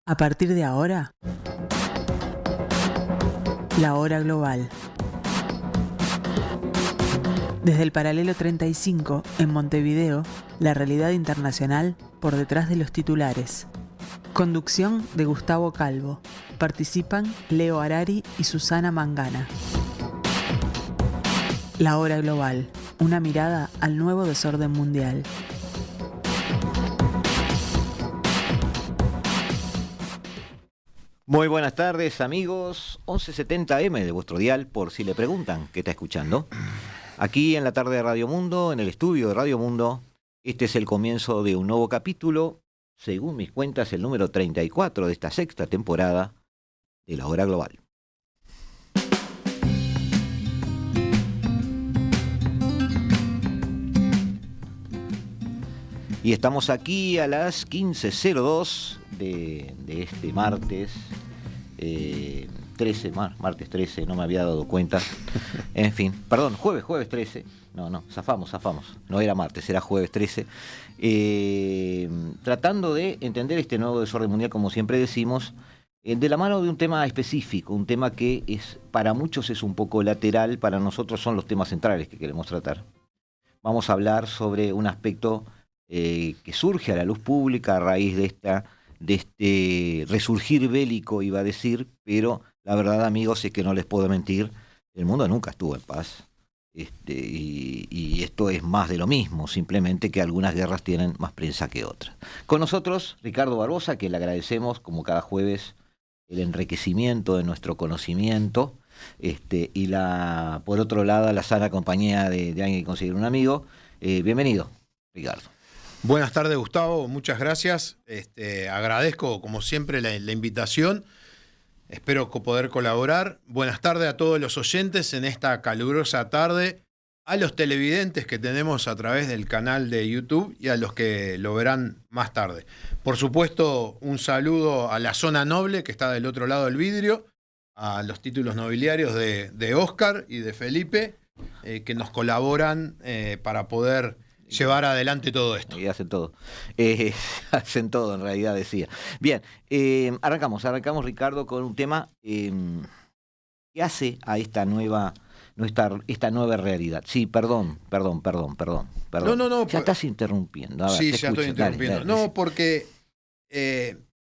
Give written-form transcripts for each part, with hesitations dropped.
A partir de ahora, la hora global. Desde el paralelo 35, en Montevideo, la realidad internacional por detrás de los titulares. Conducción de Gustavo Calvo. Participan Leo Harari y Susana Mangana. La hora global. Una mirada al nuevo desorden mundial. Muy buenas tardes, amigos. 1170M de vuestro dial, por si le preguntan qué está escuchando. Aquí en la tarde de Radio Mundo, en el estudio de Radio Mundo, este es el comienzo de un nuevo capítulo, según mis cuentas, el número 34 de esta sexta temporada de La Hora Global. Y estamos aquí a las 15:02 de este martes 13, martes 13, no me había dado cuenta. En fin, perdón, jueves 13. No, zafamos. No era martes, era jueves 13. Tratando de entender este nuevo desorden mundial, como siempre decimos, de la mano de un tema específico, un tema que para muchos es un poco lateral, para nosotros son los temas centrales que queremos tratar. Vamos a hablar sobre un aspecto que surge a la luz pública a raíz de este resurgir bélico, iba a decir, pero la verdad, amigos, es que no les puedo mentir, el mundo nunca estuvo en paz. Y esto es más de lo mismo, simplemente que algunas guerras tienen más prensa que otras. Con nosotros, Ricardo Barbosa, que le agradecemos, como cada jueves, el enriquecimiento de nuestro conocimiento, y por otro lado, la sana compañía de alguien que conseguir un amigo. Bienvenido, Ricardo. Buenas tardes, Gustavo, muchas gracias. Agradezco, como siempre, la invitación. Espero poder colaborar. Buenas tardes a todos los oyentes en esta calurosa tarde, a los televidentes que tenemos a través del canal de YouTube y a los que lo verán más tarde. Por supuesto, un saludo a la zona noble que está del otro lado del vidrio, a los títulos nobiliarios de Oscar y de Felipe, que nos colaboran para poder llevar adelante todo esto. Y hacen todo. Hacen todo, en realidad, decía. Bien, arrancamos, Ricardo, con un tema que hace a esta nueva realidad. Sí, perdón. No. Ya estás interrumpiendo. A ver, sí, te ya escucho. estoy interrumpiendo. Dale. No, porque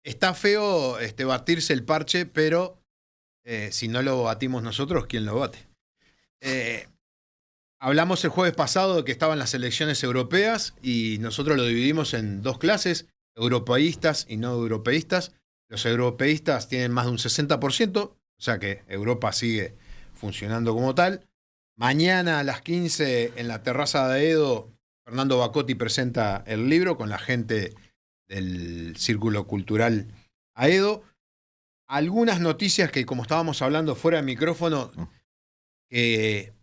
está feo batirse el parche, pero si no lo batimos nosotros, ¿quién lo bate? Hablamos el jueves pasado de que estaban las elecciones europeas y nosotros lo dividimos en dos clases, europeístas y no europeístas. Los europeístas tienen más de un 60%, o sea que Europa sigue funcionando como tal. Mañana a las 15 en la terraza de Aedo, Fernando Bacotti presenta el libro con la gente del Círculo Cultural Aedo. Algunas noticias que, como estábamos hablando fuera de micrófono, que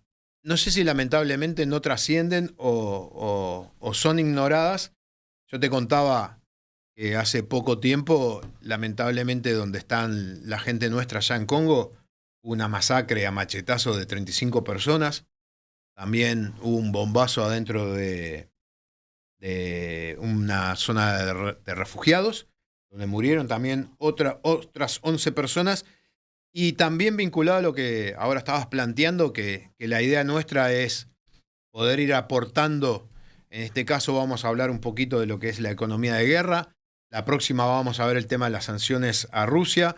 no sé si lamentablemente no trascienden o son ignoradas. Yo te contaba que hace poco tiempo, lamentablemente, donde están la gente nuestra allá en Congo, hubo una masacre a machetazo de 35 personas. También hubo un bombazo adentro de una zona de refugiados, donde murieron también otras 11 personas. Y también vinculado a lo que ahora estabas planteando, que la idea nuestra es poder ir aportando. En este caso vamos a hablar un poquito de lo que es la economía de guerra. La próxima vamos a ver el tema de las sanciones a Rusia.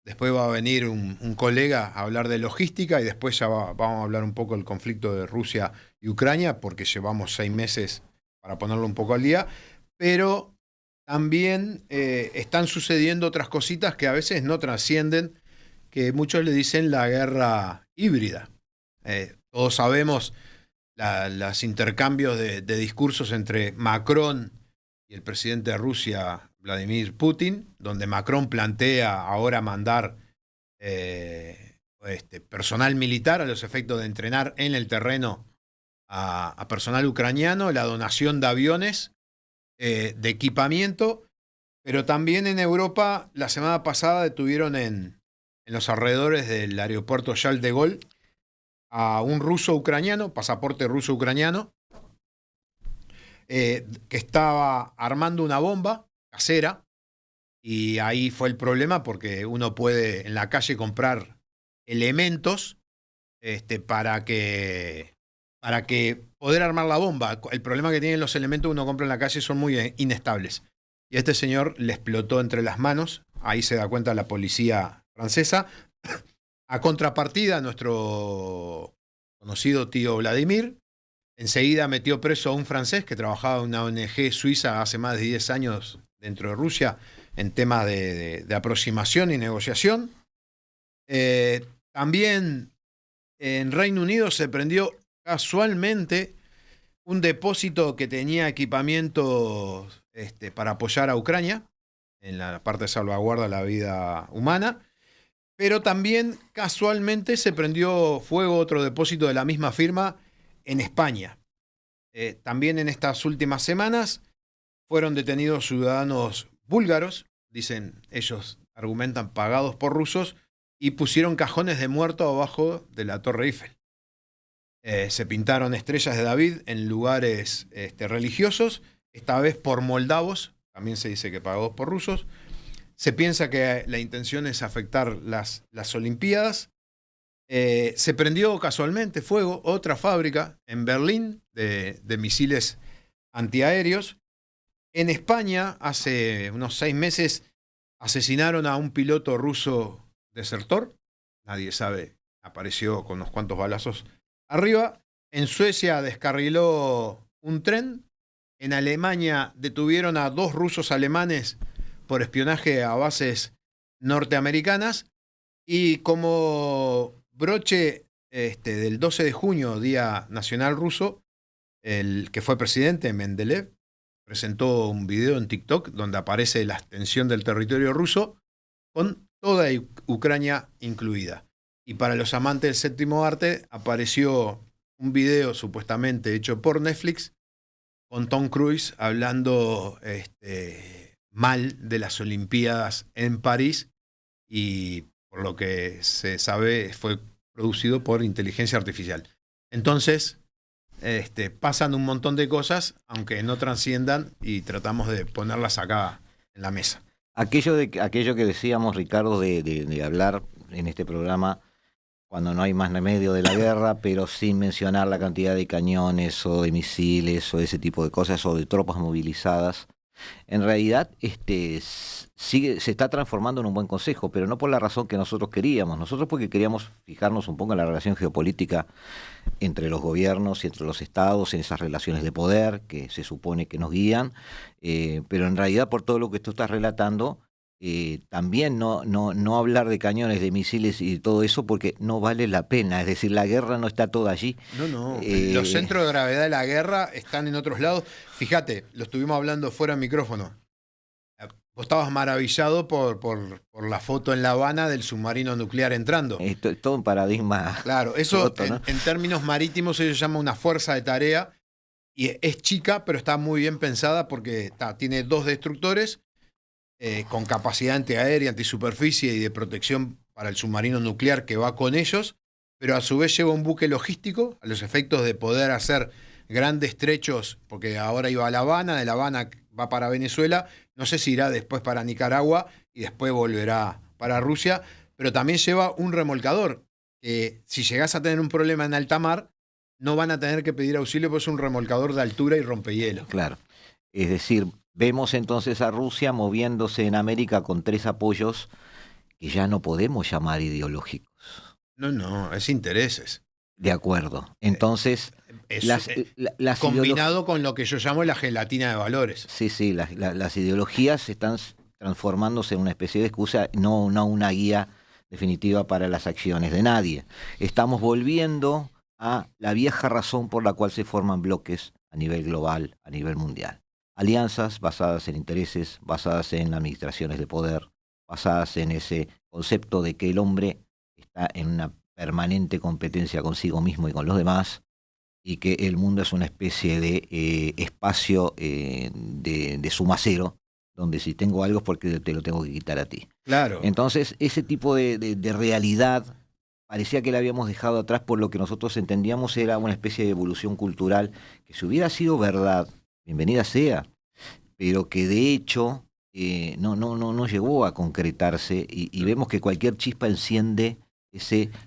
Después va a venir un colega a hablar de logística y después ya vamos a hablar un poco del conflicto de Rusia y Ucrania, porque llevamos 6 meses para ponerlo un poco al día. Pero también están sucediendo otras cositas que a veces no trascienden, que muchos le dicen la guerra híbrida. Todos sabemos los intercambios de discursos entre Macron y el presidente de Rusia, Vladimir Putin, donde Macron plantea ahora mandar personal militar a los efectos de entrenar en el terreno a personal ucraniano, la donación de aviones, de equipamiento, pero también en Europa la semana pasada detuvieron en los alrededores del aeropuerto Charles de Gaulle a un ruso ucraniano, pasaporte ruso ucraniano, que estaba armando una bomba casera Y ahí fue el problema porque uno puede en la calle comprar elementos para que poder armar la bomba. El problema que tienen los elementos que uno compra en la calle son muy inestables. Y a este señor le explotó entre las manos. Ahí se da cuenta la policía francesa. A contrapartida, nuestro conocido tío Vladimir enseguida metió preso a un francés que trabajaba en una ONG suiza hace más de 10 años dentro de Rusia en temas de aproximación y negociación. También en Reino Unido se prendió casualmente un depósito que tenía equipamiento para apoyar a Ucrania en la parte de salvaguarda de la vida humana, pero también casualmente se prendió fuego otro depósito de la misma firma en España. También en estas últimas semanas fueron detenidos ciudadanos búlgaros, dicen ellos, argumentan pagados por rusos, y pusieron cajones de muerto abajo de la Torre Eiffel. Se pintaron estrellas de David en lugares religiosos, esta vez por moldavos, también se dice que pagados por rusos. Se piensa que la intención es afectar las Olimpiadas. Se prendió casualmente fuego otra fábrica en Berlín de misiles antiaéreos. En España, hace unos 6 meses, asesinaron a un piloto ruso desertor. Nadie sabe, apareció con unos cuantos balazos arriba. En Suecia descarriló un tren. En Alemania detuvieron a 2 rusos alemanes por espionaje a bases norteamericanas. Y como broche del 12 de junio, Día Nacional Ruso, el que fue presidente, Mendeleev, presentó un video en TikTok donde aparece la extensión del territorio ruso con toda Ucrania incluida. Y para los amantes del séptimo arte apareció un video supuestamente hecho por Netflix con Tom Cruise hablando mal de las Olimpiadas en París, y por lo que se sabe fue producido por inteligencia artificial. Entonces pasan un montón de cosas, aunque no trasciendan, y tratamos de ponerlas acá en la mesa. Aquello que decíamos, Ricardo, de hablar en este programa cuando no hay más remedio de la guerra, pero sin mencionar la cantidad de cañones o de misiles o ese tipo de cosas o de tropas movilizadas, en realidad se está transformando en un buen consejo, pero no por la razón que nosotros queríamos. Nosotros porque queríamos fijarnos un poco en la relación geopolítica entre los gobiernos y entre los estados, en esas relaciones de poder que se supone que nos guían, pero en realidad por todo lo que tú estás relatando, también no hablar de cañones, de misiles y todo eso, porque no vale la pena. Es decir, la guerra no está toda allí. No. Los centros de gravedad de la guerra están en otros lados. Fíjate, lo estuvimos hablando fuera de micrófono. Vos estabas maravillado por la foto en La Habana del submarino nuclear entrando. Esto es todo un paradigma. Claro, eso roto, ¿no? en términos marítimos ellos llaman una fuerza de tarea, y es chica, pero está muy bien pensada porque tiene 2 destructores con capacidad antiaérea, antisuperficie y de protección para el submarino nuclear que va con ellos, pero a su vez lleva un buque logístico a los efectos de poder hacer grandes trechos, porque ahora iba a La Habana, de La Habana va para Venezuela, no sé si irá después para Nicaragua y después volverá para Rusia, pero también lleva un remolcador, que si llegás a tener un problema en alta mar, no van a tener que pedir auxilio, porque es un remolcador de altura y rompehielo. Claro. Es decir, vemos entonces a Rusia moviéndose en América con 3 apoyos que ya no podemos llamar ideológicos. No, es intereses. De acuerdo. Entonces, las combinado con lo que yo llamo la gelatina de valores. Sí, las ideologías están transformándose en una especie de excusa, no una guía definitiva para las acciones de nadie. Estamos volviendo a la vieja razón por la cual se forman bloques a nivel global, a nivel mundial. Alianzas basadas en intereses, basadas en administraciones de poder, basadas en ese concepto de que el hombre está en una permanente competencia consigo mismo y con los demás, y que el mundo es una especie de espacio de suma cero, donde si tengo algo es porque te lo tengo que quitar a ti. Claro. Entonces, ese tipo de realidad parecía que la habíamos dejado atrás, por lo que nosotros entendíamos era una especie de evolución cultural, que si hubiera sido verdad, bienvenida sea, pero que de hecho no llegó a concretarse y vemos que cualquier chispa enciende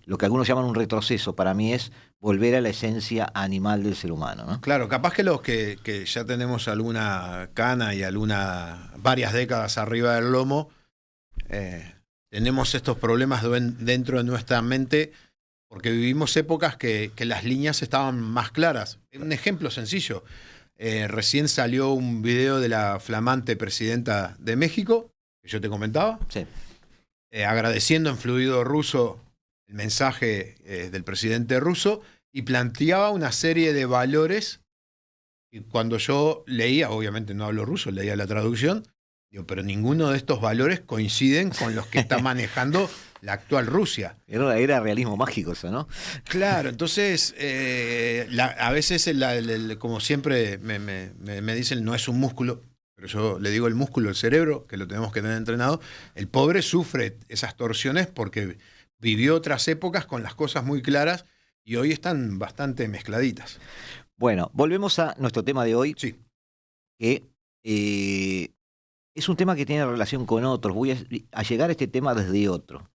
lo que algunos llaman un retroceso. Para mí es volver a la esencia animal del ser humano, ¿no? Claro, capaz que los que ya tenemos alguna cana y varias décadas arriba del lomo, tenemos estos problemas dentro de nuestra mente porque vivimos épocas que las líneas estaban más claras. Un ejemplo sencillo. Recién salió un video de la flamante presidenta de México, que yo te comentaba, Sí. agradeciendo en fluido ruso el mensaje del presidente ruso y planteaba una serie de valores. Y cuando yo leía, obviamente no hablo ruso, leía la traducción, digo, pero ninguno de estos valores coinciden con los que está manejando la actual Rusia. Era realismo mágico eso, ¿no? Claro, entonces a veces, como siempre me dicen, no es un músculo, pero yo le digo el músculo, el cerebro, que lo tenemos que tener entrenado. El pobre sufre esas torsiones porque vivió otras épocas con las cosas muy claras y hoy están bastante mezcladitas. Bueno, volvemos a nuestro tema de hoy, Sí. que es un tema que tiene relación con otros. Voy a llegar a este tema desde otro.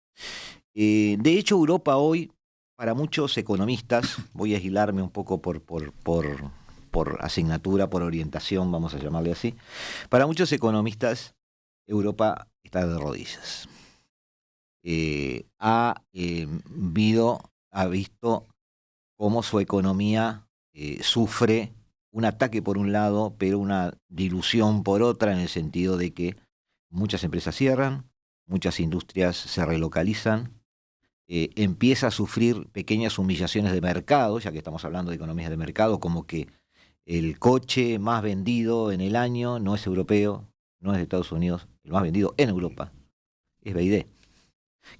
De hecho, Europa hoy, para muchos economistas, voy a aislarme un poco por asignatura, por orientación, vamos a llamarle así. Para muchos economistas, Europa está de rodillas. Ha visto cómo su economía sufre un ataque por un lado, pero una dilución por otra, en el sentido de que muchas empresas cierran, muchas industrias se relocalizan, empieza a sufrir pequeñas humillaciones de mercado, ya que estamos hablando de economías de mercado, como que el coche más vendido en el año no es europeo, no es de Estados Unidos, el más vendido en Europa es BYD,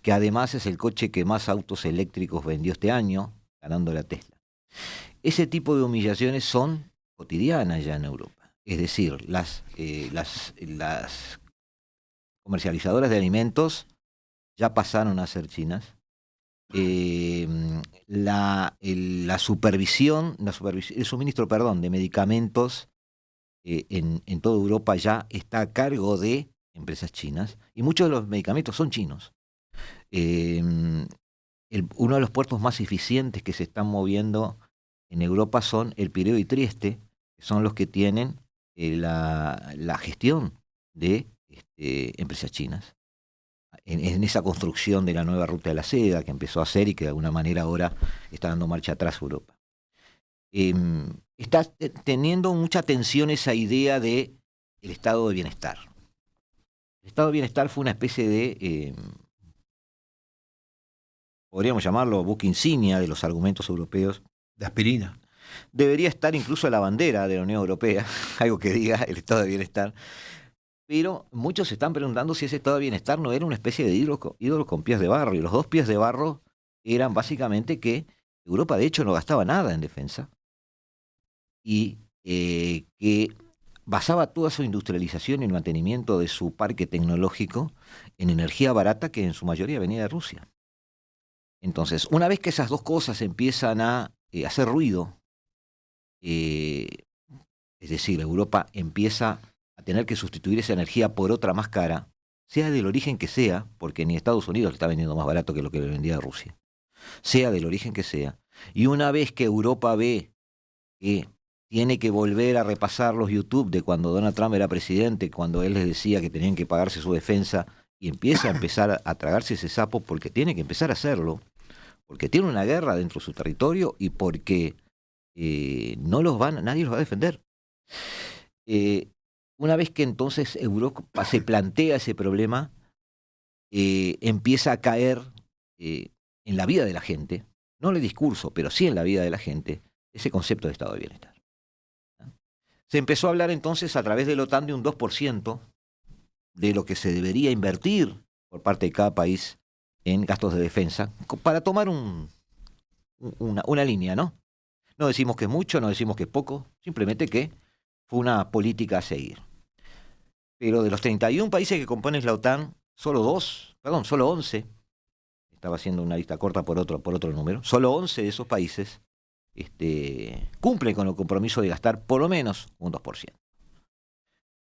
que además es el coche que más autos eléctricos vendió este año, ganando la Tesla. Ese tipo de humillaciones son cotidianas ya en Europa. Es decir, las comercializadoras de alimentos ya pasaron a ser chinas. La supervisión, el suministro, de medicamentos en toda Europa ya está a cargo de empresas chinas y muchos de los medicamentos son chinos. Uno de los puertos más eficientes que se están moviendo en Europa son el Pireo y Trieste, que son los que tienen la gestión de empresas chinas. En esa construcción de la nueva ruta de la seda que empezó a hacer y que de alguna manera ahora está dando marcha atrás Europa. Está teniendo mucha atención esa idea de el estado de bienestar. El estado de bienestar fue una especie de, podríamos llamarlo, buque insignia de los argumentos europeos. De aspirina. Debería estar incluso la bandera de la Unión Europea, algo que diga el estado de bienestar. Pero muchos se están preguntando si ese estado de bienestar no era una especie de ídolo con pies de barro. Y los dos pies de barro eran básicamente que Europa de hecho no gastaba nada en defensa y que basaba toda su industrialización y el mantenimiento de su parque tecnológico en energía barata que en su mayoría venía de Rusia. Entonces, una vez que esas dos cosas empiezan a hacer ruido, es decir, Europa empieza a tener que sustituir esa energía por otra más cara, sea del origen que sea, porque ni Estados Unidos le está vendiendo más barato que lo que le vendía a Rusia, sea del origen que sea, y una vez que Europa ve que tiene que volver a repasar los YouTube de cuando Donald Trump era presidente, cuando él les decía que tenían que pagarse su defensa, y empezar a tragarse ese sapo porque tiene que empezar a hacerlo, porque tiene una guerra dentro de su territorio y porque nadie los va a defender. Una vez que entonces Europa se plantea ese problema, empieza a caer en la vida de la gente, no en el discurso, pero sí en la vida de la gente, ese concepto de estado de bienestar. Se empezó a hablar entonces a través de la OTAN de un 2% de lo que se debería invertir por parte de cada país en gastos de defensa, para tomar una línea, ¿no? No decimos que es mucho, no decimos que es poco, simplemente que fue una política a seguir. Pero de los 31 países que componen la OTAN, solo 11, estaba haciendo una lista corta por otro número, solo 11 de esos países cumplen con el compromiso de gastar por lo menos un 2%.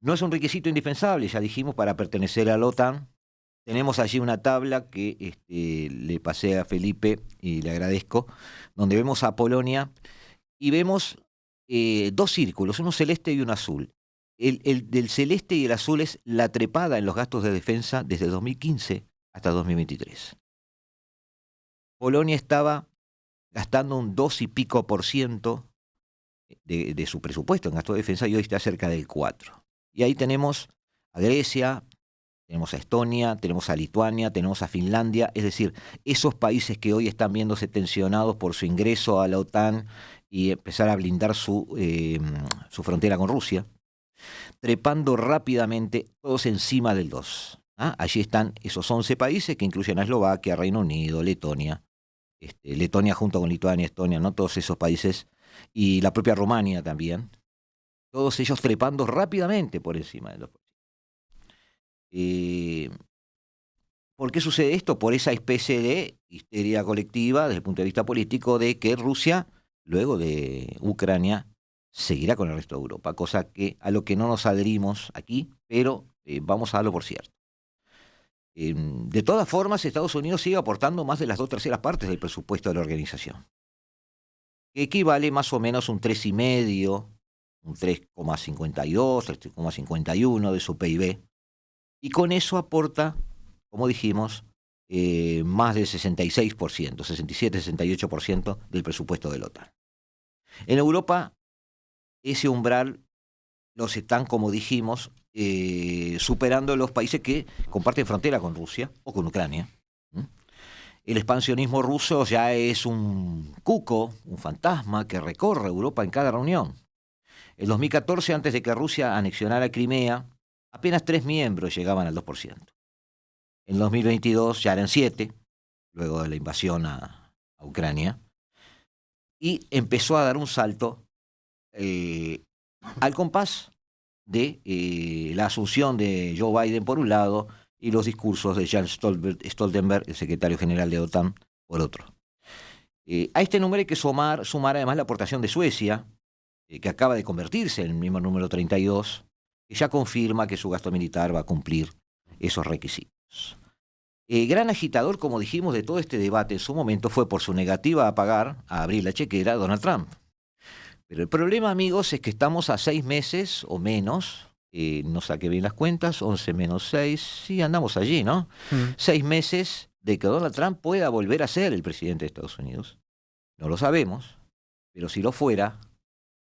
No es un requisito indispensable, ya dijimos, para pertenecer a la OTAN. Tenemos allí una tabla que le pasé a Felipe y le agradezco, donde vemos a Polonia y vemos dos círculos, uno celeste y uno azul. El del celeste y el azul es la trepada en los gastos de defensa desde 2015 hasta 2023. Polonia estaba gastando un 2 y pico por ciento de su presupuesto en gasto de defensa y hoy está cerca del 4%. Y ahí tenemos a Grecia, tenemos a Estonia, tenemos a Lituania, tenemos a Finlandia, es decir, esos países que hoy están viéndose tensionados por su ingreso a la OTAN y empezar a blindar su frontera con Rusia, trepando rápidamente todos encima del 2. Allí están esos 11 países que incluyen a Eslovaquia, Reino Unido, Letonia, Letonia junto con Lituania, Estonia, ¿no? Todos esos países, y la propia Rumania también, todos ellos trepando rápidamente por encima del 2%. ¿Por qué sucede esto? Por esa especie de histeria colectiva desde el punto de vista político de que Rusia, luego de Ucrania, seguirá con el resto de Europa, cosa que a lo que no nos adherimos aquí, pero vamos a darlo por cierto. De todas formas, Estados Unidos sigue aportando más de las 2/3 partes del presupuesto de la organización, que equivale más o menos a un 3,5, un 3,52, 3,51 de su PIB, y con eso aporta, como dijimos, más del 66%, 67-68% del presupuesto de la OTAN. En Europa, ese umbral los están, como dijimos, superando los países que comparten frontera con Rusia o con Ucrania. El expansionismo ruso ya es un cuco, un fantasma que recorre Europa en cada reunión. En 2014, antes de que Rusia anexionara Crimea, apenas 3 miembros llegaban al 2%. En 2022 ya eran 7, luego de la invasión a Ucrania, y empezó a dar un salto al compás de la asunción de Joe Biden por un lado y los discursos de Jens Stoltenberg, el secretario general de OTAN, por otro. A este número hay que sumar además la aportación de Suecia, que acaba de convertirse en el mismo número 32, que ya confirma que su gasto militar va a cumplir esos requisitos. Gran agitador, como dijimos, de todo este debate en su momento fue por su negativa a abrir la chequera Donald Trump. Pero el problema, amigos, es que estamos a 6 meses o menos, no saqué bien las cuentas, 11 menos 6, sí, andamos allí, ¿no? 6 meses de que Donald Trump pueda volver a ser el presidente de Estados Unidos. No lo sabemos, pero si lo fuera,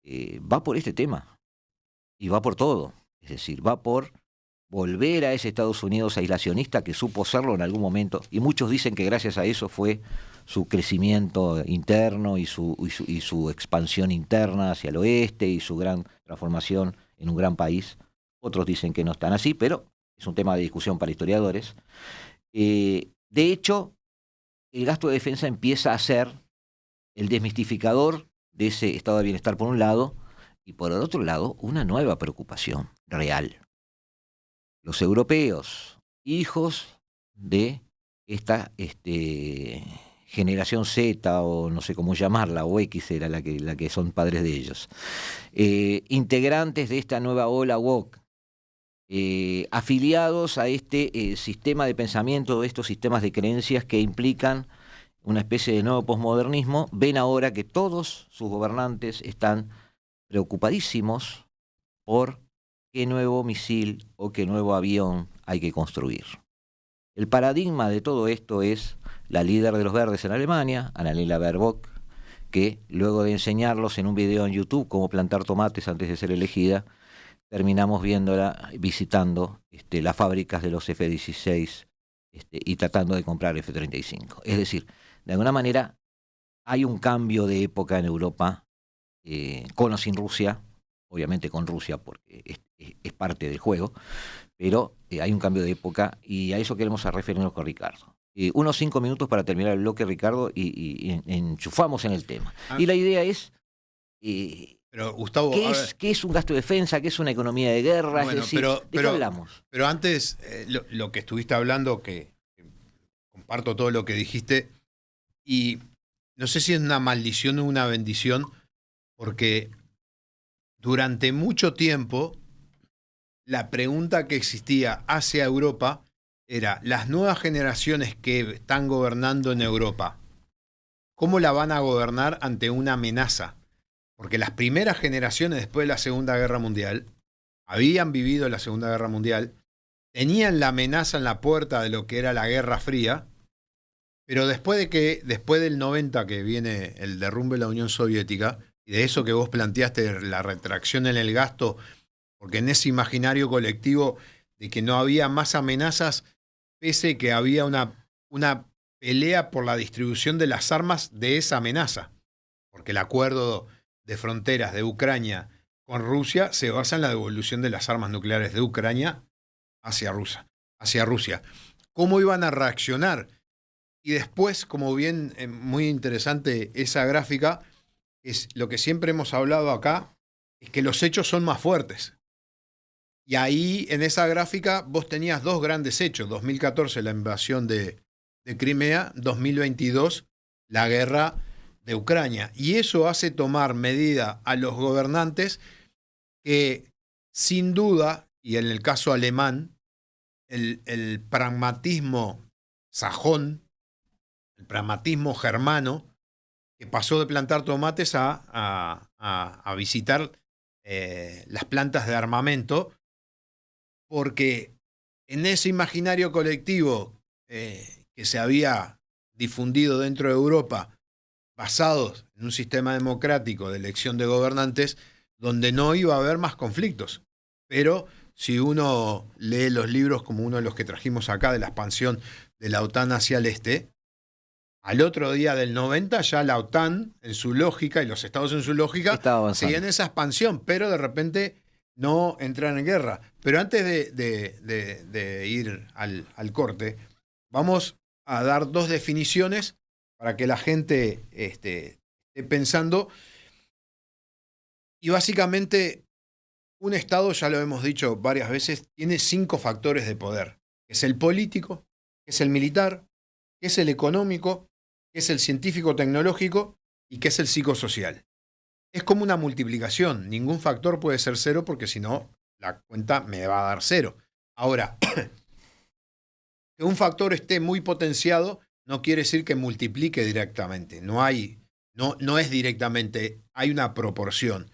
va por este tema y va por todo. Es decir, va por volver a ese Estados Unidos aislacionista que supo serlo en algún momento, y muchos dicen que gracias a eso fue su crecimiento interno y su expansión interna hacia el oeste y su gran transformación en un gran país. Otros dicen que no están así, pero es un tema de discusión para historiadores. De hecho, el gasto de defensa empieza a ser el desmistificador de ese estado de bienestar por un lado, y por el otro lado, una nueva preocupación real. Los europeos, hijos de esta generación Z, o no sé cómo llamarla, o X era la que son padres de ellos, integrantes de esta nueva ola woke, afiliados a este sistema de pensamiento, estos sistemas de creencias que implican una especie de nuevo posmodernismo, ven ahora que todos sus gobernantes están preocupadísimos por qué nuevo misil o qué nuevo avión hay que construir. El paradigma de todo esto es la líder de los verdes en Alemania, Annalena Baerbock, que luego de enseñarlos en un video en YouTube cómo plantar tomates antes de ser elegida, terminamos viéndola visitando las fábricas de los F-16 y tratando de comprar F-35. Es decir, de alguna manera hay un cambio de época en Europa, con o sin Rusia, obviamente con Rusia porque es parte del juego, pero hay un cambio de época y a eso queremos referirnos con Ricardo. Unos 5 minutos para terminar el bloque, Ricardo, y enchufamos en el tema. Y la idea es, pero, Gustavo, ¿qué es un gasto de defensa? ¿Qué es una economía de guerra? Bueno, es decir, ¿de qué hablamos? Pero antes, lo que estuviste hablando, que comparto todo lo que dijiste, y no sé si es una maldición o una bendición, porque durante mucho tiempo la pregunta que existía hacia Europa era, las nuevas generaciones que están gobernando en Europa, ¿cómo la van a gobernar ante una amenaza? Porque las primeras generaciones después de la Segunda Guerra Mundial habían vivido la Segunda Guerra Mundial, tenían la amenaza en la puerta de lo que era la Guerra Fría, pero después del 90 que viene el derrumbe de la Unión Soviética, y de eso que vos planteaste, la retracción en el gasto, porque en ese imaginario colectivo de que no había más amenazas, pese que había una pelea por la distribución de las armas de esa amenaza, porque el acuerdo de fronteras de Ucrania con Rusia se basa en la devolución de las armas nucleares de Ucrania hacia Rusia. ¿Cómo iban a reaccionar? Y después, como bien, muy interesante esa gráfica, es lo que siempre hemos hablado acá, es que los hechos son más fuertes. Y ahí, en esa gráfica, vos tenías dos grandes hechos. 2014, la invasión de Crimea. 2022, la guerra de Ucrania. Y eso hace tomar medida a los gobernantes que, sin duda, y en el caso alemán, el pragmatismo sajón, el pragmatismo germano, que pasó de plantar tomates a visitar las plantas de armamento, porque en ese imaginario colectivo que se había difundido dentro de Europa, basados en un sistema democrático de elección de gobernantes, donde no iba a haber más conflictos. Pero si uno lee los libros como uno de los que trajimos acá, de la expansión de la OTAN hacia el este, al otro día del 90 ya la OTAN en su lógica y los estados en su lógica seguían esa expansión, pero de repente no entran en guerra. Pero antes de ir al corte, vamos a dar dos definiciones para que la gente esté pensando. Y básicamente, un Estado, ya lo hemos dicho varias veces, tiene 5 factores de poder. Que es el político, que es el militar, que es el económico, que es el científico-tecnológico y que es el psicosocial. Es como una multiplicación. Ningún factor puede ser 0 porque si no, la cuenta me va a dar 0. Ahora, que un factor esté muy potenciado no quiere decir que multiplique directamente. No es directamente, hay una proporción.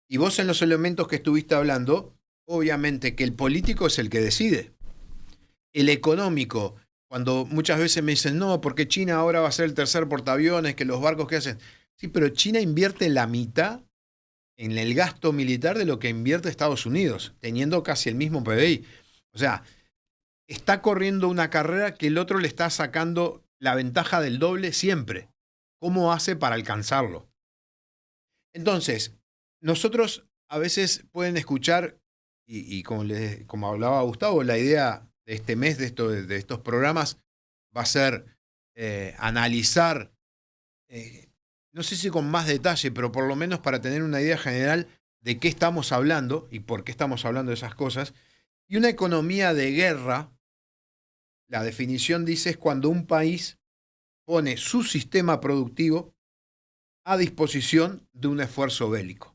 Y vos en los elementos que estuviste hablando, obviamente que el político es el que decide. El económico, cuando muchas veces me dicen, no, porque China ahora va a ser el tercer portaaviones, que los barcos que hacen. Sí, pero China invierte la mitad en el gasto militar de lo que invierte Estados Unidos, teniendo casi el mismo PBI. O sea, está corriendo una carrera que el otro le está sacando la ventaja del doble siempre. ¿Cómo hace para alcanzarlo? Entonces, nosotros a veces pueden escuchar, y como hablaba Gustavo, la idea de este mes, de estos programas, va a ser analizar, no sé si con más detalle, pero por lo menos para tener una idea general de qué estamos hablando y por qué estamos hablando de esas cosas. Y una economía de guerra, la definición dice, es cuando un país pone su sistema productivo a disposición de un esfuerzo bélico.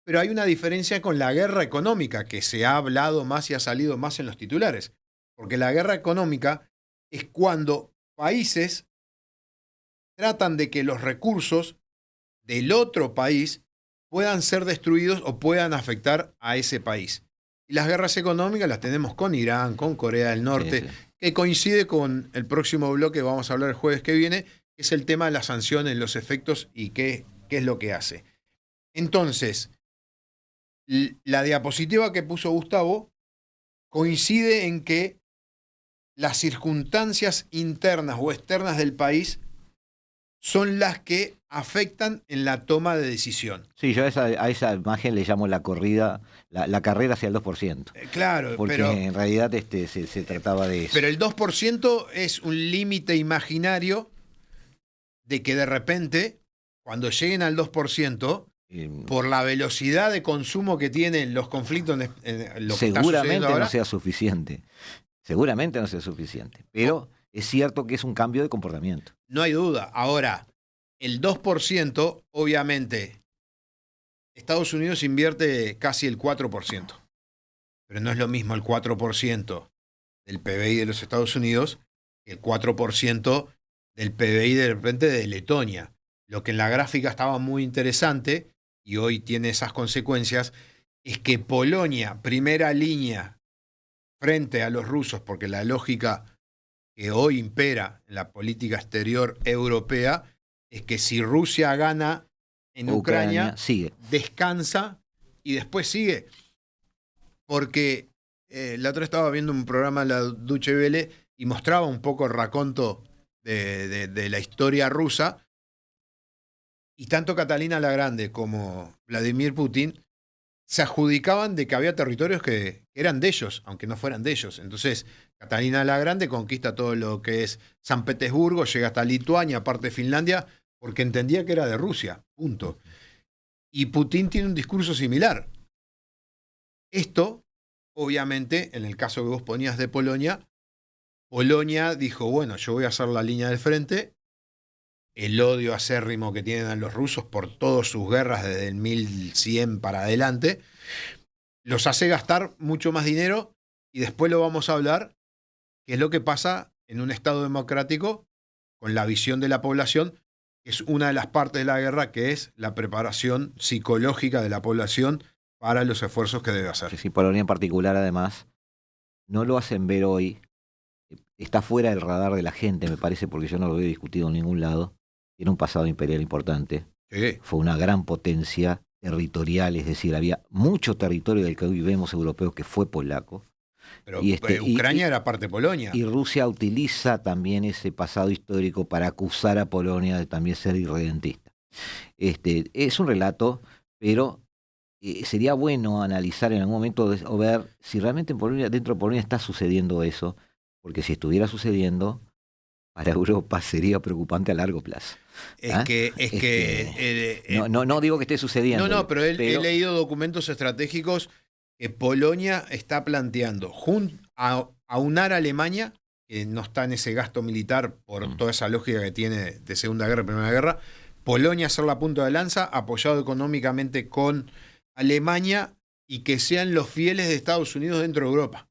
Pero hay una diferencia con la guerra económica, que se ha hablado más y ha salido más en los titulares. Porque la guerra económica es cuando países tratan de que los recursos del otro país puedan ser destruidos o puedan afectar a ese país. Y las guerras económicas las tenemos con Irán, con Corea del Norte, sí. Que coincide con el próximo bloque, vamos a hablar el jueves que viene, que es el tema de las sanciones, los efectos y qué es lo que hace. Entonces, la diapositiva que puso Gustavo coincide en que las circunstancias internas o externas del país son las que afectan en la toma de decisión. Sí, yo a esa imagen le llamo la corrida, la carrera hacia el 2%. Claro, porque pero en realidad se trataba de eso. Pero el 2% es un límite imaginario de que de repente, cuando lleguen al 2%, por la velocidad de consumo que tienen los conflictos en lo que está seguramente ahora, no sea suficiente. Seguramente no sea suficiente. Pero es cierto que es un cambio de comportamiento. No hay duda. Ahora, el 2%, obviamente, Estados Unidos invierte casi el 4%. pero no es lo mismo el 4% del PBI de los Estados Unidos que el 4% del PBI de repente de Letonia. Lo que en la gráfica estaba muy interesante, y hoy tiene esas consecuencias, es que Polonia, primera línea frente a los rusos, porque la lógica que hoy impera en la política exterior europea es que si Rusia gana en Ucrania sigue. Descansa y después sigue. Porque la otra estaba viendo un programa de la Deutsche Welle y mostraba un poco el raconto de la historia rusa, y tanto Catalina la Grande como Vladimir Putin se adjudicaban de que había territorios que eran de ellos, aunque no fueran de ellos. Entonces, Catalina la Grande conquista todo lo que es San Petersburgo, llega hasta Lituania, parte de Finlandia, porque entendía que era de Rusia, punto. Y Putin tiene un discurso similar. Esto, obviamente, en el caso que vos ponías de Polonia, Polonia dijo, bueno, yo voy a hacer la línea del frente. El odio acérrimo que tienen a los rusos por todas sus guerras desde el 1100 para adelante, los hace gastar mucho más dinero, y después lo vamos a hablar, que es lo que pasa en un Estado democrático con la visión de la población, que es una de las partes de la guerra, que es la preparación psicológica de la población para los esfuerzos que debe hacer. Sí, Polonia en particular, además, no lo hacen ver hoy, está fuera del radar de la gente, me parece, porque yo no lo he discutido en ningún lado. Tiene un pasado imperial importante. Sí. Fue una gran potencia territorial, es decir, había mucho territorio del que hoy vemos europeos que fue polaco. Pero Ucrania era parte de Polonia. Y Rusia utiliza también ese pasado histórico para acusar a Polonia de también ser irredentista. Es un relato, pero sería bueno analizar en algún momento o ver si realmente en Polonia, dentro de Polonia está sucediendo eso, porque si estuviera sucediendo, para Europa sería preocupante a largo plazo. No digo que esté sucediendo. No, pero he leído documentos estratégicos que Polonia está planteando aunar a Alemania, que no está en ese gasto militar por toda esa lógica que tiene de Segunda Guerra y Primera Guerra. Polonia ser la punta de lanza, apoyado económicamente con Alemania, y que sean los fieles de Estados Unidos dentro de Europa.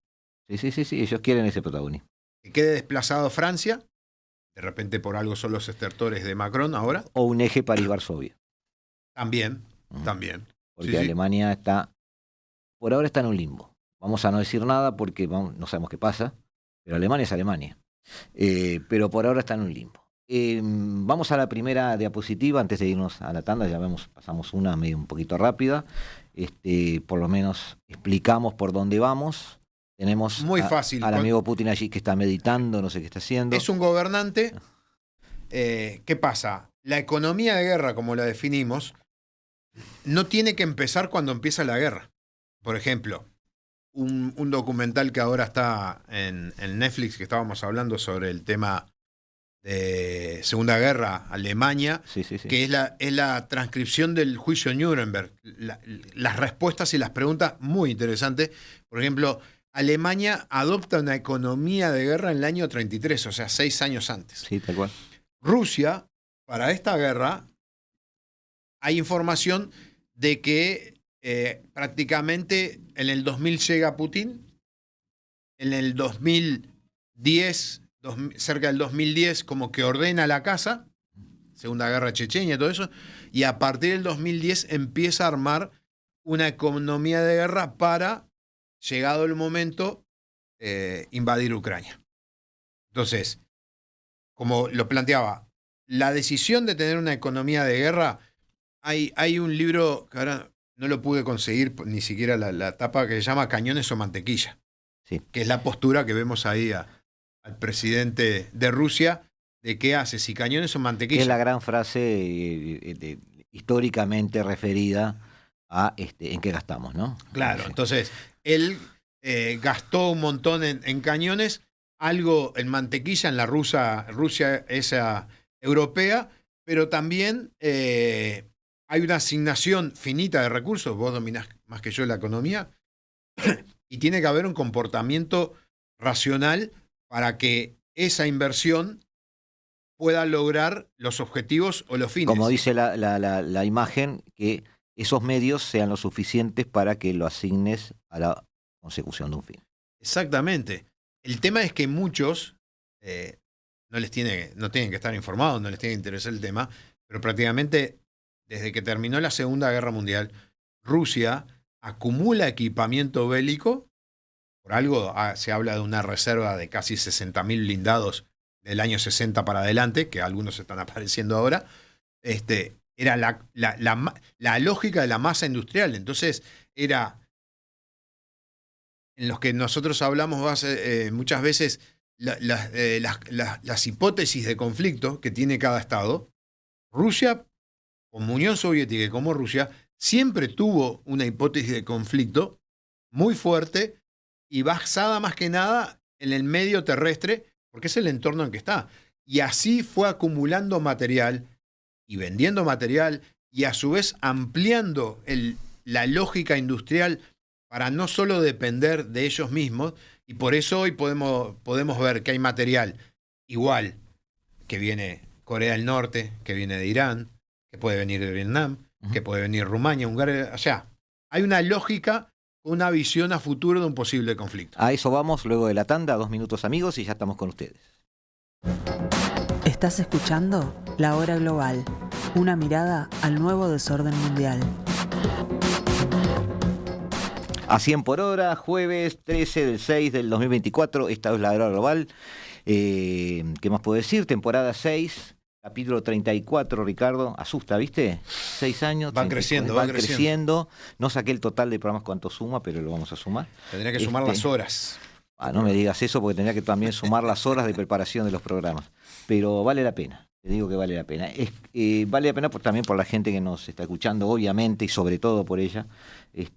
Sí, ellos quieren ese protagonismo. Que quede desplazado Francia. De repente por algo son los estertores de Macron ahora. O un eje París-Varsovia. También. Porque Sí. Alemania por ahora está en un limbo. Vamos a no decir nada porque no sabemos qué pasa, pero Alemania es Alemania. Pero por ahora está en un limbo. Vamos a la primera diapositiva antes de irnos a la tanda. Ya pasamos una medio un poquito rápida. Por lo menos explicamos por dónde vamos. Tenemos muy fácil. Al amigo Putin allí que está meditando, no sé qué está haciendo. Es un gobernante. ¿Qué pasa? La economía de guerra, como la definimos, no tiene que empezar cuando empieza la guerra. Por ejemplo, un documental que ahora está en Netflix, que estábamos hablando sobre el tema de Segunda Guerra, Alemania, sí. que es la transcripción del juicio Nuremberg. Las respuestas y las preguntas muy interesantes. Por ejemplo, Alemania adopta una economía de guerra en el año 33, o sea, 6 años antes. Sí, tal cual. Rusia, para esta guerra, hay información de que prácticamente en el 2000 llega Putin, en el 2010, cerca del 2010, como que ordena la casa, Segunda Guerra Chechenia y todo eso, y a partir del 2010 empieza a armar una economía de guerra para, llegado el momento, invadir Ucrania. Entonces, como lo planteaba, la decisión de tener una economía de guerra, hay un libro que ahora no lo pude conseguir, ni siquiera la tapa, que se llama Cañones o Mantequilla, sí. Que es la postura que vemos ahí al presidente de Rusia, de qué hace, si cañones o mantequilla. Que es la gran frase históricamente referida a en qué gastamos, ¿no? Claro, Sí. Entonces, él gastó un montón en cañones, algo en mantequilla en la Rusia esa europea, pero también hay una asignación finita de recursos, vos dominás más que yo la economía, y tiene que haber un comportamiento racional para que esa inversión pueda lograr los objetivos o los fines. Como dice la imagen, que esos medios sean lo suficientes para que lo asignes a la consecución de un fin. Exactamente. El tema es que muchos no tienen que estar informados, no les tiene que interesar el tema, pero prácticamente desde que terminó la Segunda Guerra Mundial, Rusia acumula equipamiento bélico. Por algo se habla de una reserva de casi 60.000 blindados del año 60 para adelante, que algunos están apareciendo ahora. Era la lógica de la masa industrial. Entonces, era en los que nosotros hablamos muchas veces las hipótesis de conflicto que tiene cada estado. Rusia, como Unión Soviética y como Rusia, siempre tuvo una hipótesis de conflicto muy fuerte y basada más que nada en el medio terrestre, porque es el entorno en que está. Y así fue acumulando material y vendiendo material y a su vez ampliando la lógica industrial para no solo depender de ellos mismos. Y por eso hoy podemos ver que hay material igual que viene Corea del Norte, que viene de Irán, que puede venir de Vietnam, que puede venir de Rumania, Hungría. O sea, hay una lógica, una visión a futuro de un posible conflicto. A eso vamos luego de la tanda, 2 minutos amigos, y ya estamos con ustedes. Estás escuchando La Hora Global, una mirada al nuevo desorden mundial. A 100 por hora, jueves 13 del 6 del 2024, esta es La Hora Global. ¿Qué más puedo decir? Temporada 6, capítulo 34, Ricardo. Asusta, ¿viste? 6 años. Van creciendo. No saqué el total de programas cuánto suma, pero lo vamos a sumar. Tendría que sumar las horas. No me digas eso porque tendría que también sumar las horas de preparación de los programas. Pero vale la pena. Te digo que vale la pena. Vale la pena también por la gente que nos está escuchando, obviamente, y sobre todo por ella.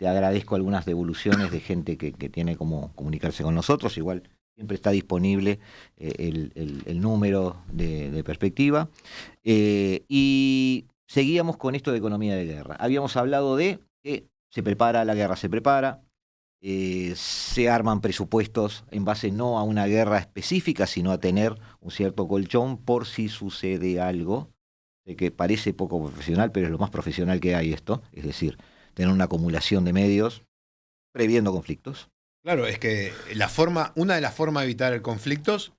Agradezco algunas devoluciones de gente que tiene como comunicarse con nosotros. Igual siempre está disponible el número de perspectiva. Y seguíamos con esto de economía de guerra. Habíamos hablado de que la guerra se prepara. Se arman presupuestos en base no a una guerra específica, sino a tener un cierto colchón por si sucede algo, de que parece poco profesional, pero es lo más profesional que hay esto, es decir, tener una acumulación de medios previendo conflictos. Claro, es que una de las formas de evitar el conflictos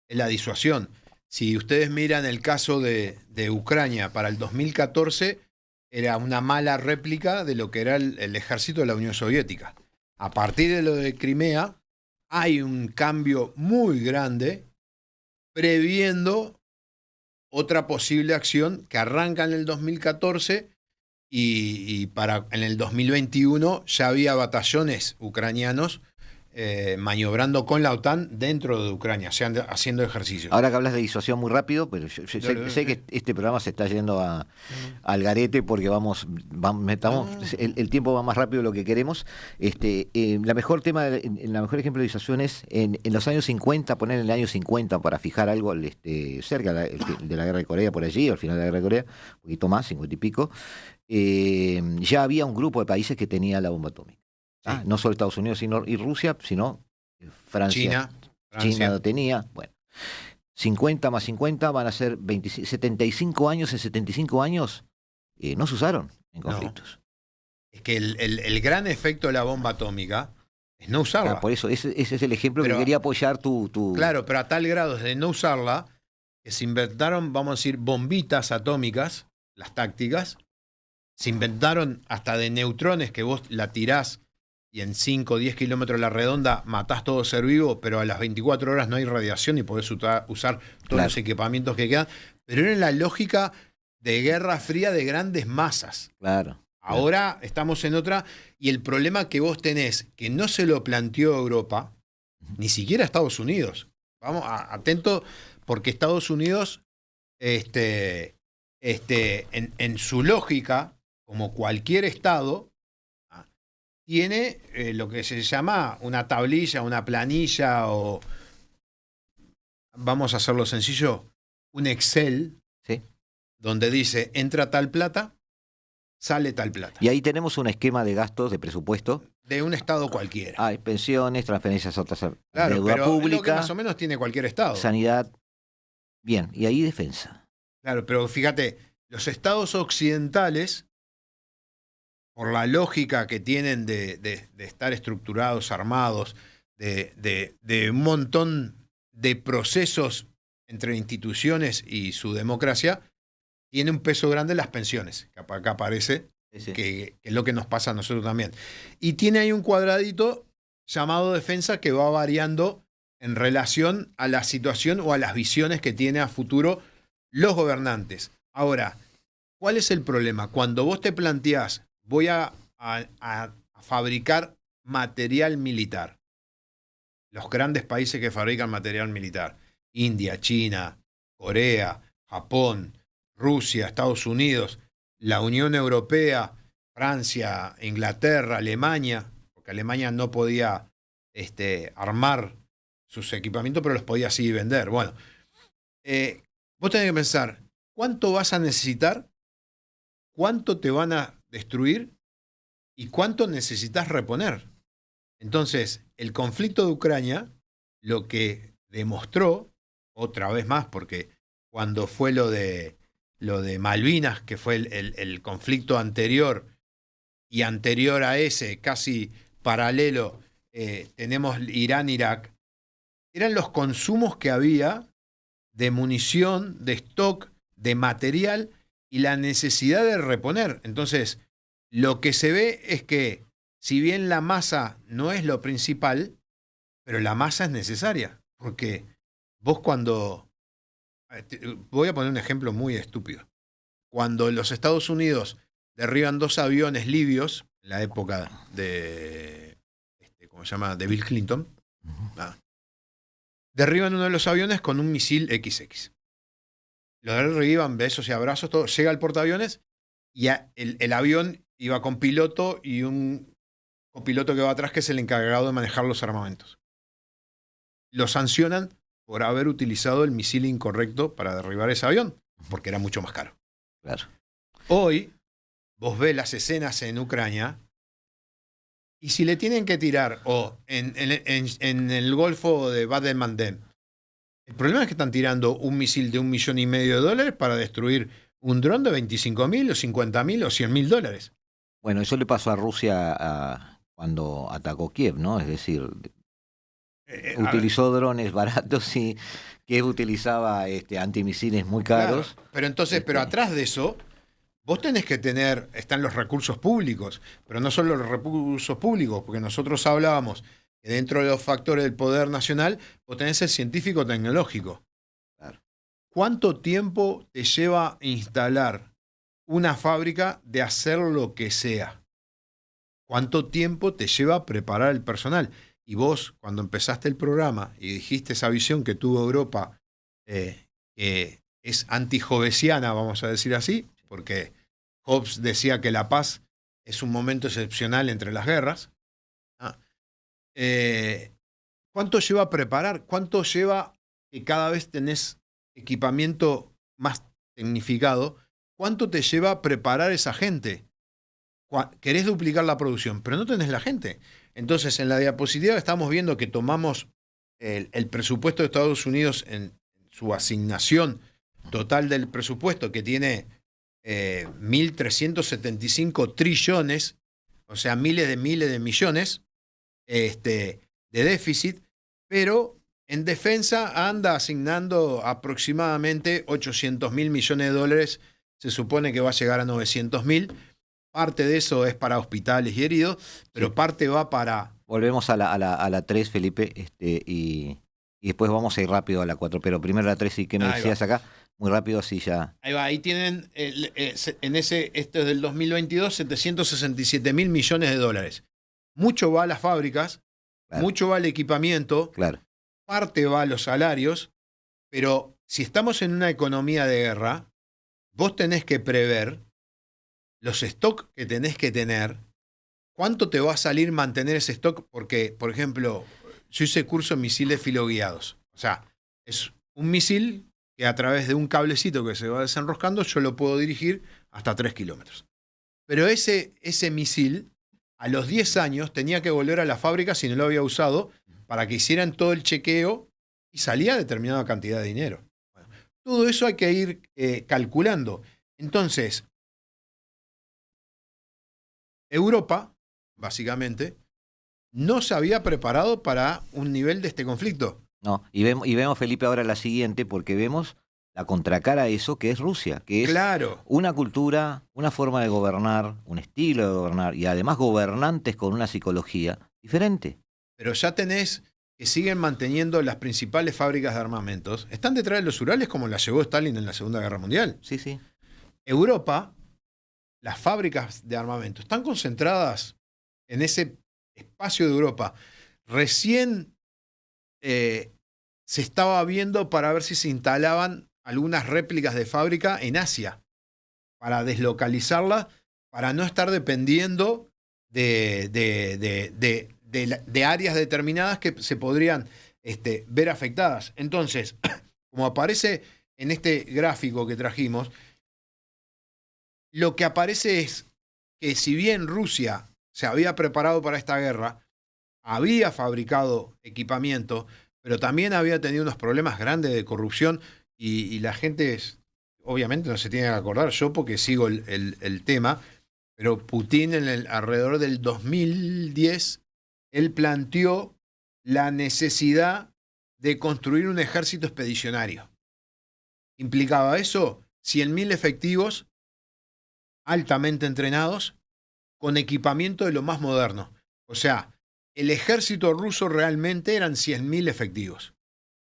es la disuasión. Si ustedes miran el caso de Ucrania para el 2014, era una mala réplica de lo que era el ejército de la Unión Soviética. A partir de lo de Crimea, hay un cambio muy grande previendo otra posible acción que arranca en el 2014 y en el 2021 ya había batallones ucranianos maniobrando con la OTAN dentro de Ucrania, haciendo ejercicios. Ahora que hablas de disuasión muy rápido, pero yo sé que este programa se está yendo al garete porque el tiempo va más rápido de lo que queremos. El mejor ejemplo de disuasión es en los años 50, poner en el año 50 para fijar algo cerca de la guerra de Corea, por allí, al final de la guerra de Corea, un poquito más, 50 y pico, ya había un grupo de países que tenía la bomba atómica. Sí. No solo Estados Unidos y Rusia, sino Francia. China lo tenía. Bueno, 50 más 50 van a ser 75 años. En 75 años no se usaron en conflictos. No. Es que el gran efecto de la bomba atómica es no usarla. Claro, por eso, ese es el ejemplo que quería apoyar tu... Claro, pero a tal grado de no usarla, que se inventaron, vamos a decir, bombitas atómicas, las tácticas. Se inventaron hasta de neutrones que vos la tirás y en 5 o 10 kilómetros a la redonda matás todo ser vivo, pero a las 24 horas no hay radiación y podés usar todos los equipamientos que quedan. Pero era la lógica de guerra fría de grandes masas. Claro. Ahora estamos en otra, y el problema que vos tenés, que no se lo planteó Europa, ni siquiera Estados Unidos. Vamos, atento, porque Estados Unidos, en su lógica, como cualquier Estado, tiene lo que se llama una tablilla, una planilla, o vamos a hacerlo sencillo, un Excel, sí, donde dice entra tal plata, sale tal plata. Y ahí tenemos un esquema de gastos, de presupuesto. De un Estado cualquiera. Hay pensiones, transferencias a otras, claro, deuda pero pública. Es lo que más o menos tiene cualquier Estado. Sanidad. Bien, y ahí defensa. Claro, pero fíjate, los Estados occidentales por la lógica que tienen de estar estructurados, armados, de un montón de procesos entre instituciones y su democracia, tiene un peso grande las pensiones, que acá aparece, Sí. que es lo que nos pasa a nosotros también. Y tiene ahí un cuadradito llamado defensa que va variando en relación a la situación o a las visiones que tiene a futuro los gobernantes. Ahora, ¿cuál es el problema? Cuando vos te planteás, voy a fabricar material militar, los grandes países que fabrican material militar, India, China, Corea, Japón, Rusia, Estados Unidos, la Unión Europea, Francia, Inglaterra, Alemania, porque Alemania no podía armar sus equipamientos, pero los podía así vender. Bueno, vos tenés que pensar, ¿cuánto vas a necesitar? ¿Cuánto te van a destruir? ¿Y cuánto necesitas reponer? Entonces, el conflicto de Ucrania lo que demostró, otra vez más, porque cuando fue lo de Malvinas, que fue el conflicto anterior, y anterior a ese, casi paralelo, tenemos Irán-Irak, eran los consumos que había de munición, de stock, de material y la necesidad de reponer. Entonces, lo que se ve es que, si bien la masa no es lo principal, pero la masa es necesaria. Porque vos cuando... Voy a poner un ejemplo muy estúpido. Cuando los Estados Unidos derriban 2 aviones libios, en la época de... ¿cómo se llama? De Bill Clinton. Derriban uno de los aviones con un misil XX. Los derriban, besos y abrazos, todo. Llega al portaaviones y el avión iba con piloto y un copiloto que va atrás, que es el encargado de manejar los armamentos. Lo sancionan por haber utilizado el misil incorrecto para derribar ese avión, porque era mucho más caro. Claro. Hoy, vos ves las escenas en Ucrania, y si le tienen que tirar, o en el Golfo de Bab el-Mandeb, el problema es que están tirando un misil de $1,5 millones para destruir un dron de 25.000 o 50.000 o 100.000 dólares. Bueno, eso le pasó a Rusia cuando atacó Kiev, ¿no? Es decir, utilizó drones baratos y Kiev utilizaba antimisiles muy caros. Claro, pero entonces, pero atrás de eso, vos tenés que tener, están los recursos públicos, pero no solo los recursos públicos, porque nosotros hablábamos que dentro de los factores del poder nacional, vos tenés el científico tecnológico. Claro. ¿Cuánto tiempo te lleva instalar una fábrica de hacer lo que sea? ¿Cuánto tiempo te lleva preparar el personal? Y vos, cuando empezaste el programa y dijiste esa visión que tuvo Europa, que es anti-hobbesiana, vamos a decir así, porque Hobbes decía que la paz es un momento excepcional entre las guerras. ¿Cuánto lleva preparar? ¿Cuánto lleva que cada vez tenés equipamiento más tecnificado? ¿Cuánto te lleva preparar esa gente? Querés duplicar la producción, pero no tenés la gente. Entonces, en la diapositiva estamos viendo que tomamos el presupuesto de Estados Unidos en su asignación total del presupuesto, que tiene 1.375 trillones, o sea, miles de millones de déficit, pero en defensa anda asignando aproximadamente 800.000 millones de dólares, se supone que va a llegar a 900.000. Parte de eso es para hospitales y heridos, pero sí, parte va para... Volvemos a la 3, Felipe, y después vamos a ir rápido a la 4, pero primero la 3, ¿y qué me decías acá? Muy rápido, así ya... Ahí va, ahí tienen, este es del 2022, 767.000 millones de dólares. Mucho va a las fábricas, claro, mucho va al equipamiento, claro, parte va a los salarios, pero si estamos en una economía de guerra, vos tenés que prever los stocks que tenés que tener, cuánto te va a salir mantener ese stock, porque, por ejemplo, yo hice curso en misiles filoguiados. O sea, es un misil que a través de un cablecito que se va desenroscando, yo lo puedo dirigir hasta 3 kilómetros. Pero ese misil, a los 10 años, tenía que volver a la fábrica si no lo había usado, para que hicieran todo el chequeo y salía determinada cantidad de dinero. Bueno, todo eso hay que ir calculando. Entonces, Europa, básicamente, no se había preparado para un nivel de este conflicto. No, y vemos, Felipe, ahora la siguiente, porque vemos la contracara a eso, que es Rusia, que es Claro, una cultura, una forma de gobernar, un estilo de gobernar, y además gobernantes con una psicología diferente. pero ya tenés que siguen manteniendo las principales fábricas de armamentos. Están detrás de los Urales como las llevó Stalin en la Segunda Guerra Mundial. Sí, sí. Europa, las fábricas de armamento están concentradas en ese espacio de Europa. Recién se estaba viendo para ver si se instalaban algunas réplicas de fábrica en Asia, para deslocalizarlas, para no estar dependiendo de áreas determinadas que se podrían ver afectadas. Entonces, como aparece en este gráfico que trajimos, lo que aparece es que si bien Rusia se había preparado para esta guerra, había fabricado equipamiento, pero también había tenido unos problemas grandes de corrupción y la gente, obviamente no se tiene que acordar, yo porque sigo el tema, pero Putin alrededor del 2010, él planteó la necesidad de construir un ejército expedicionario. ¿Implicaba eso? 100.000 efectivos altamente entrenados con equipamiento de lo más moderno. O sea, el ejército ruso realmente eran 100.000 efectivos.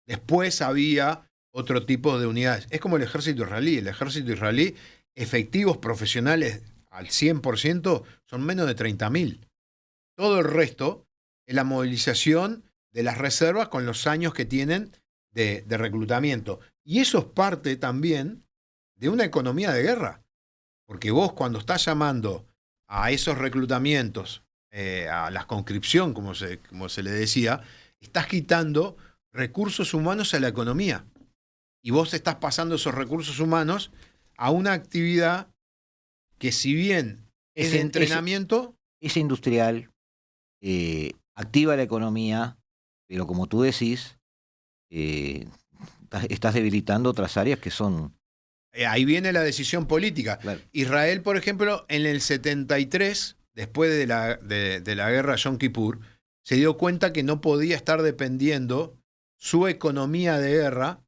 Después había otro tipo de unidades. Es como el ejército israelí. El ejército israelí, efectivos profesionales al 100%, son menos de 30.000. Todo el resto es la movilización de las reservas con los años que tienen de reclutamiento. Y eso es parte también de una economía de guerra. Porque vos cuando estás llamando a esos reclutamientos, a la conscripción, como se le decía, estás quitando recursos humanos a la economía. Y vos estás pasando esos recursos humanos a una actividad que si bien es de entrenamiento... Es industrial, activa la economía, pero como tú decís, estás debilitando otras áreas que son... Ahí viene la decisión política. Claro. Israel, por ejemplo, en el 73, después de la guerra Yom Kippur, se dio cuenta que no podía estar dependiendo su economía de guerra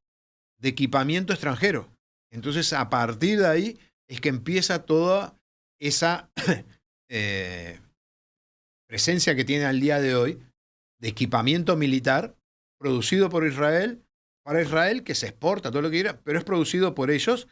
de equipamiento extranjero. Entonces, a partir de ahí es que empieza toda esa presencia que tiene al día de hoy de equipamiento militar producido por Israel, para Israel, que se exporta, todo lo que quiera, pero es producido por ellos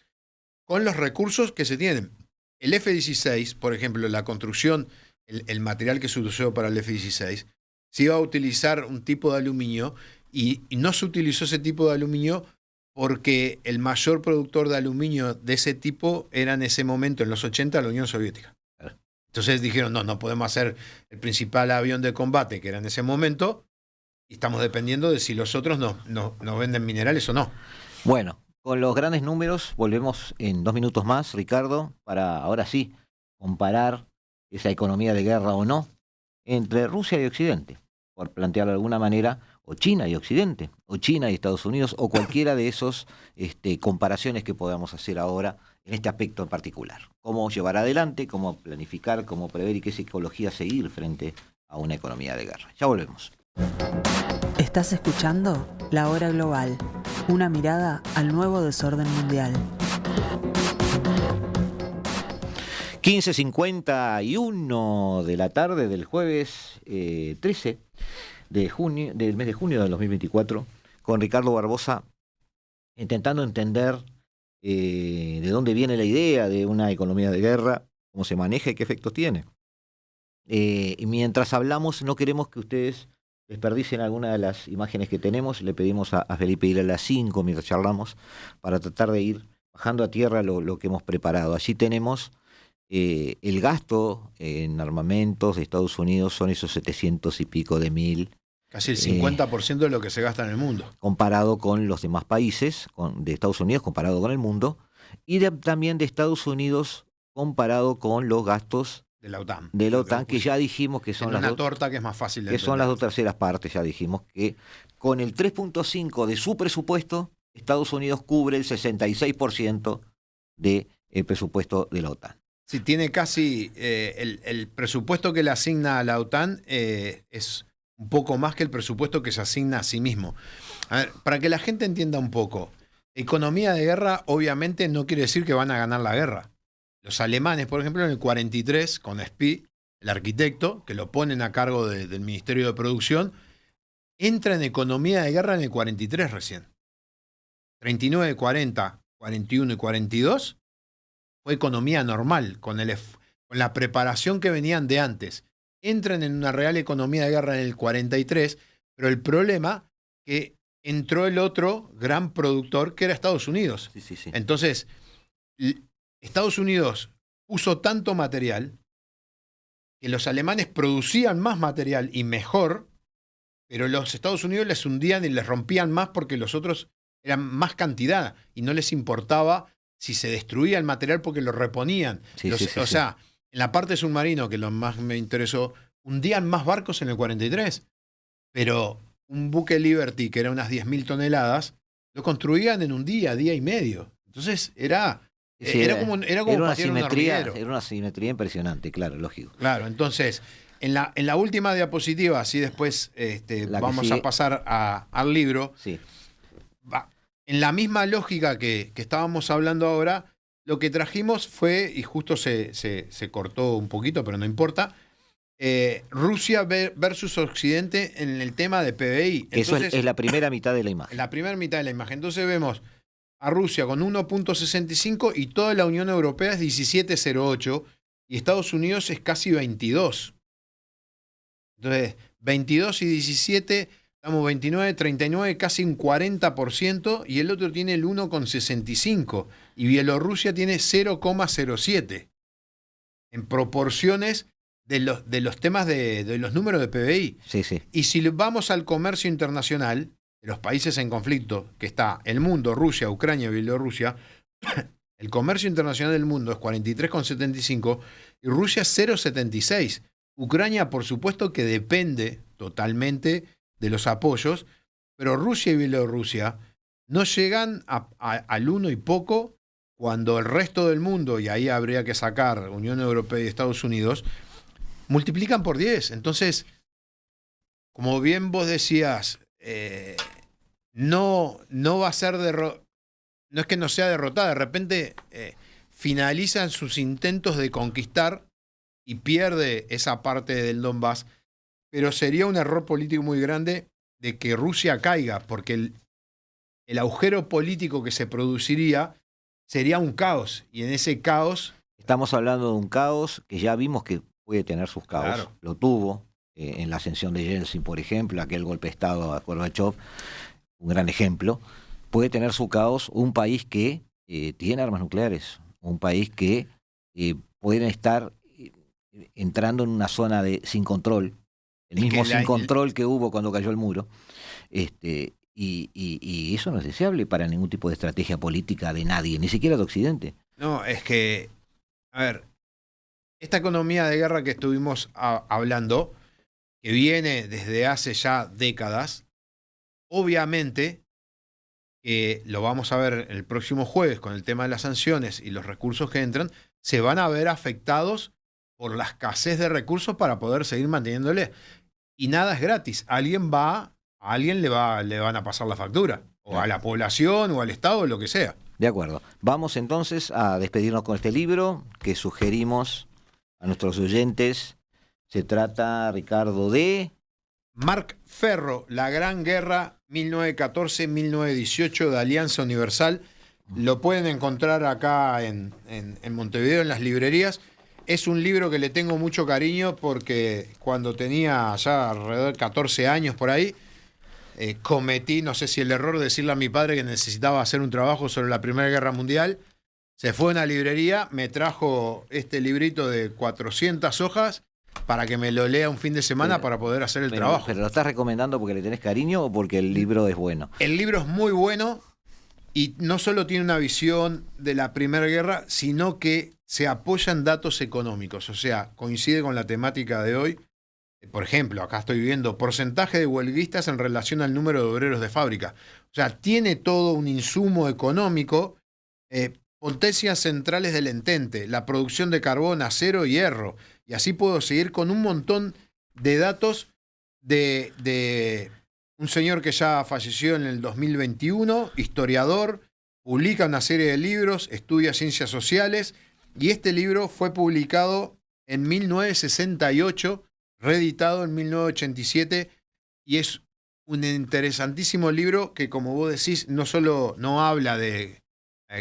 con los recursos que se tienen. El F-16, por ejemplo, la construcción, el material que se usó para el F-16, se iba a utilizar un tipo de aluminio y no se utilizó ese tipo de aluminio porque el mayor productor de aluminio de ese tipo era en ese momento, en los 80, la Unión Soviética. Entonces dijeron, no podemos hacer el principal avión de combate que era en ese momento y estamos dependiendo de si los otros nos venden minerales o no. Bueno, con los grandes números volvemos en 2 minutos más, Ricardo, para ahora sí comparar esa economía de guerra o no entre Rusia y Occidente, por plantearlo de alguna manera, o China y Occidente, o China y Estados Unidos, o cualquiera de esos comparaciones que podamos hacer ahora en este aspecto en particular. Cómo llevar adelante, cómo planificar, cómo prever y qué psicología seguir frente a una economía de guerra. Ya volvemos. Estás escuchando La Hora Global, una mirada al nuevo desorden mundial. 15:51 de la tarde del jueves 13 de junio, del mes de junio del 2024, con Ricardo Barbosa, intentando entender de dónde viene la idea de una economía de guerra, cómo se maneja y qué efectos tiene. Y mientras hablamos, no queremos que ustedes desperdicien alguna de las imágenes que tenemos. Le pedimos a Felipe ir a las 5 mientras charlamos, para tratar de ir bajando a tierra lo que hemos preparado. Allí tenemos el gasto en armamentos de Estados Unidos, son esos 700 y pico de mil. Casi el 50% de lo que se gasta en el mundo. Comparado con los demás países, de Estados Unidos comparado con el mundo, y también de Estados Unidos comparado con los gastos de la OTAN. Que ya dijimos que son una torta que es más fácil de que entender. son las 2/3 partes, ya dijimos que con el 3.5 de su presupuesto, Estados Unidos cubre el 66% del presupuesto de la OTAN. Sí, tiene casi el presupuesto que le asigna a la OTAN es un poco más que el presupuesto que se asigna a sí mismo. A ver, para que la gente entienda un poco, economía de guerra obviamente no quiere decir que van a ganar la guerra. Los alemanes, por ejemplo, en el 43, con Spee, el arquitecto, que lo ponen a cargo del Ministerio de Producción, entra en economía de guerra en el 43 recién. 39, 40, 41 y 42 fue economía normal, con la preparación que venían de antes. Entran en una real economía de guerra en el 43, pero el problema que entró el otro gran productor que era Estados Unidos. Sí, sí, sí. Entonces, Estados Unidos puso tanto material que los alemanes producían más material y mejor, pero los Estados Unidos les hundían y les rompían más porque los otros eran más cantidad y no les importaba si se destruía el material porque lo reponían. Sí, O sea, en la parte submarino, que lo más me interesó, hundían más barcos en el 43, pero un buque Liberty, que era unas 10.000 toneladas, lo construían en un día y medio. Entonces era como una patear un hormiguero. era una simetría impresionante, claro, lógico. Claro, entonces, en la última diapositiva, así después vamos a pasar al libro. Sí. En la misma lógica que estábamos hablando ahora, lo que trajimos fue, y justo se cortó un poquito, pero no importa, Rusia versus Occidente en el tema de PBI. Entonces, eso es la primera mitad de la imagen. La primera mitad de la imagen. Entonces vemos a Rusia con 1.65 y toda la Unión Europea es 17.08 y Estados Unidos es casi 22. Entonces, 22 y 17... Estamos 29, 39, casi un 40%, y el otro tiene el 1,65, y Bielorrusia tiene 0,07, en proporciones de los temas de los números de PBI. Sí, sí. Y si vamos al comercio internacional, de los países en conflicto, que está el mundo, Rusia, Ucrania, Bielorrusia, el comercio internacional del mundo es 43,75 y Rusia 0,76. Ucrania, por supuesto, que depende totalmente de los apoyos, pero Rusia y Bielorrusia no llegan al 1 y poco cuando el resto del mundo, y ahí habría que sacar Unión Europea y Estados Unidos, multiplican por 10. Entonces, como bien vos decías, no va a ser no es que no sea derrotada, de repente finalizan sus intentos de conquistar y pierde esa parte del Donbass, pero sería un error político muy grande de que Rusia caiga, porque el agujero político que se produciría sería un caos, y en ese caos... Estamos hablando de un caos que ya vimos que puede tener sus caos. Claro. Lo tuvo en la ascensión de Yeltsin, por ejemplo, aquel golpe de Estado a Gorbachev, un gran ejemplo. Puede tener su caos un país que tiene armas nucleares, un país que puede estar entrando en una zona sin control, el mismo sin control que hubo cuando cayó el muro, y eso no es deseable para ningún tipo de estrategia política de nadie, ni siquiera de Occidente. No, es que, a ver, esta economía de guerra que estuvimos hablando, que viene desde hace ya décadas, obviamente, lo vamos a ver el próximo jueves con el tema de las sanciones y los recursos que entran, se van a ver afectados por la escasez de recursos para poder seguir manteniéndole. Y nada es gratis. A alguien le van a pasar la factura. O a la población, o al Estado, o lo que sea. De acuerdo. Vamos entonces a despedirnos con este libro que sugerimos a nuestros oyentes. Se trata, Ricardo, de... Marc Ferro, La Gran Guerra 1914-1918 de Alianza Universal. Lo pueden encontrar acá en Montevideo, en las librerías. Es un libro que le tengo mucho cariño porque cuando tenía ya alrededor de 14 años por ahí, cometí, no sé si el error de decirle a mi padre que necesitaba hacer un trabajo sobre la Primera Guerra Mundial. Se fue a una librería, me trajo este librito de 400 hojas para que me lo lea un fin de semana para poder hacer el trabajo. ¿Pero lo estás recomendando porque le tenés cariño o porque el libro es bueno? El libro es muy bueno y no solo tiene una visión de la Primera Guerra, sino que se apoya en datos económicos. O sea, coincide con la temática de hoy. Por ejemplo, acá estoy viendo porcentaje de huelguistas en relación al número de obreros de fábrica. O sea, tiene todo un insumo económico potencias centrales del entente, la producción de carbón, acero y hierro. Y así puedo seguir con un montón de datos de un señor que ya falleció en el 2021, historiador, publica una serie de libros, estudia ciencias sociales, y este libro fue publicado en 1968, reeditado en 1987, y es un interesantísimo libro que, como vos decís, no solo no habla de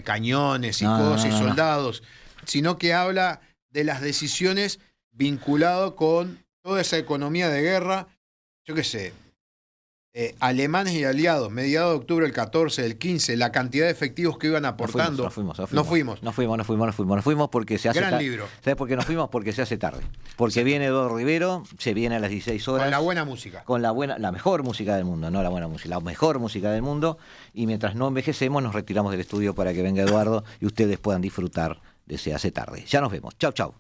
cañones y cosas y soldados, sino que habla de las decisiones vinculado con toda esa economía de guerra, yo qué sé, alemanes y aliados, mediados de octubre del 14, del 15, la cantidad de efectivos que iban aportando. Nos fuimos porque se hace tarde. Gran libro. ¿Sabes por qué nos fuimos? Porque se hace tarde. Porque viene Eduardo Rivero, se viene a las 16 horas. Con la buena música. Con la mejor música del mundo, no la buena música, la mejor música del mundo. Y mientras no envejecemos, nos retiramos del estudio para que venga Eduardo y ustedes puedan disfrutar de Se hace tarde. Ya nos vemos. Chau, chau.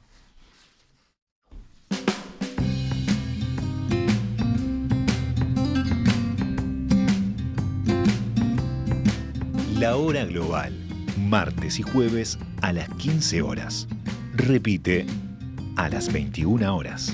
La Hora Global, martes y jueves a las 15 horas. Repite a las 21 horas.